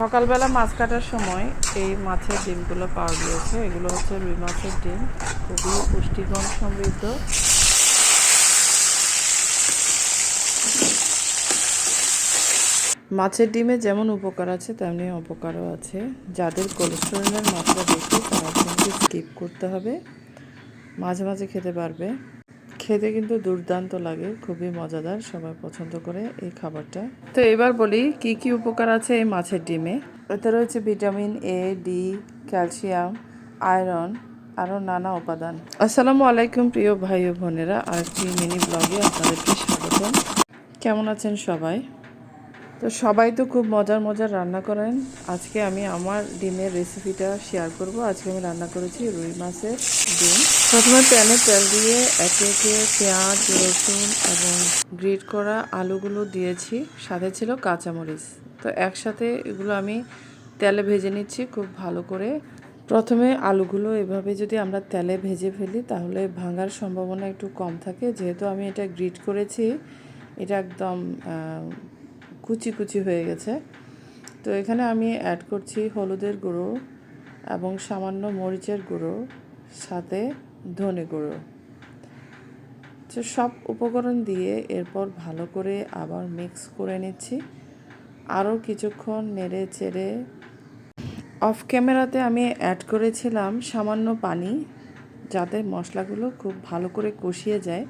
সকালবেলা মাছ কাটার সময় এই মাছের ডিমগুলো পাওয়া গিয়েছে। এগুলো হচ্ছে রুই মাছের ডিম, খুবই পুষ্টিগুণ সমৃদ্ধ। মাছের ডিমে যেমন উপকার আছে তেমনি অপকারও আছে। যাদের কোলেস্টেরলের মাত্রা বেশি তারা কিন্তু স্কিপ করতে হবে, মাঝে মাঝে খেতে পারবে। খেতে কিন্তু দুর্দান্ত লাগে, খুবই মজাদার, সবাই পছন্দ করে এই খাবারটা। তো এবার বলি কি কি উপকার আছে এই মাছের ডিমে। এতে রয়েছে vitamin A, D, calcium, iron, আরও নানা উপাদান। আসসালামু আলাইকুম প্রিয় ভাই ও বোনেরা, আরেকটি মিনি ব্লগে আপনাদেরকে স্বাগতম। কেমন আছেন সবাই? তো সবাই তো খুব মজার মজার রান্না করেন। আজকে আমি আমার ডিমের রেসিপিটা শেয়ার করব। আজকে আমি রান্না করেছি রুই মাছের ডিম। প্রথমে প্যানে তেল দিয়ে একে একে পেঁয়াজ, রসুন এবং গ্রেট করা আলুগুলো দিয়েছি, সাথে ছিল কাঁচামরিচ। তো একসাথে এগুলো আমি তেলে ভেজে নিচ্ছি খুব ভালো করে। প্রথমে আলুগুলো এভাবে যদি আমরা তেলে ভেজে ফেলি তাহলে ভাঙার সম্ভাবনা একটু কম থাকে। যেহেতু আমি এটা গ্রেট করেছি, এটা একদম কুচি কুচি হয়ে গেছে। তো এখানে আমি অ্যাড করছি হলুদের গুঁড়ো এবং সামান্য মরিচের গুঁড়ো, সাথে ধনে গুঁড়ো। তো সব উপকরণ দিয়ে এরপর ভালো করে আবার মিক্স করে নিচ্ছি। আরও কিছুক্ষণ নেড়ে চেড়ে অফ ক্যামেরাতে আমি অ্যাড করেছিলাম সামান্য পানি, যাতে মশলাগুলো খুব ভালো করে কষিয়ে যায়।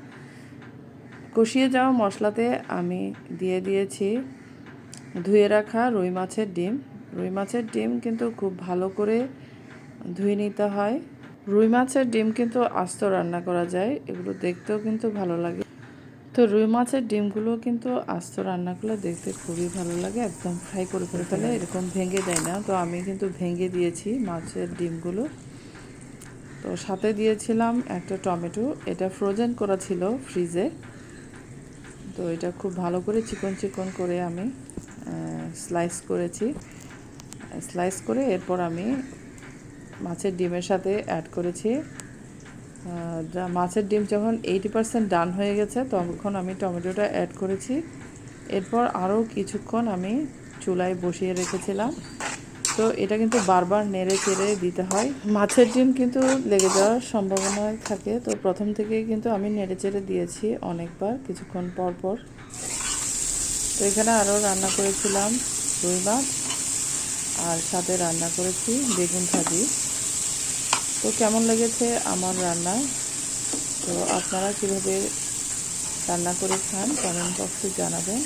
কষিয়ে যাওয়া মশলাতে আমি দিয়ে দিয়েছি ধুয়ে রাখা রুই মাছের ডিম। রুই মাছের ডিম কিন্তু খুব ভালো করে ধুয়ে নিতে হয়। রুই মাছের ডিম কিন্তু আস্ত রান্না করা যায়, এগুলো দেখতেও কিন্তু ভালো লাগে। তো রুই মাছের ডিমগুলো কিন্তু আস্ত রান্না করলে দেখতে খুবই ভালো লাগে, একদম ফ্রাই করে ফেলে, এরকম ভেঙে দেয় না। তো আমি কিন্তু ভেঙে দিয়েছি মাছের ডিমগুলো। তো সাথে দিয়েছিলাম একটা টমেটো, এটা ফ্রোজেন করা ছিল ফ্রিজে। তো এটা খুব ভালো করে চিকন চিকন করে আমি স্লাইস করেছি। স্লাইস করে এরপর আমি মাছের ডিমের সাথে অ্যাড করেছি। মাছের ডিম যখন 80% ডান হয়ে গেছে তখন আমি টমেটোটা অ্যাড করেছি। এরপর আরও কিছুক্ষণ আমি চুলায় বসিয়ে রেখেছিলাম। তো এটা কিন্তু বারবার নেড়ে চেড়ে দিতে হয়, মাছের ডিম কিন্তু লেগে যাওয়ার সম্ভাবনা থাকে। তো প্রথম থেকেই কিন্তু আমি নেড়ে চেড়ে দিয়েছি অনেকবার, কিছুক্ষণ পর পর। তো এখানে আরও রান্না করেছিলাম রুই মাছ, আর সাথে রান্না করেছি বেগুন ভাজি। তো কেমন লেগেছে আমার রান্না, তো আপনারা কীভাবে রান্না করে খান কমেন্ট বক্সে জানাবেন।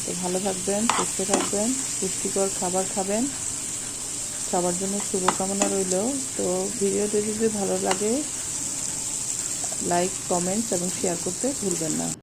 তো ভালো থাকবেন, সুস্থ থাকবেন, পুষ্টিকর খাবার খাবেন, সবার জন্য শুভকামনা রইল। তো ভিডিওটি যদি ভালো লাগে লাইক, কমেন্টস এবং শেয়ার করতে ভুলবেন না।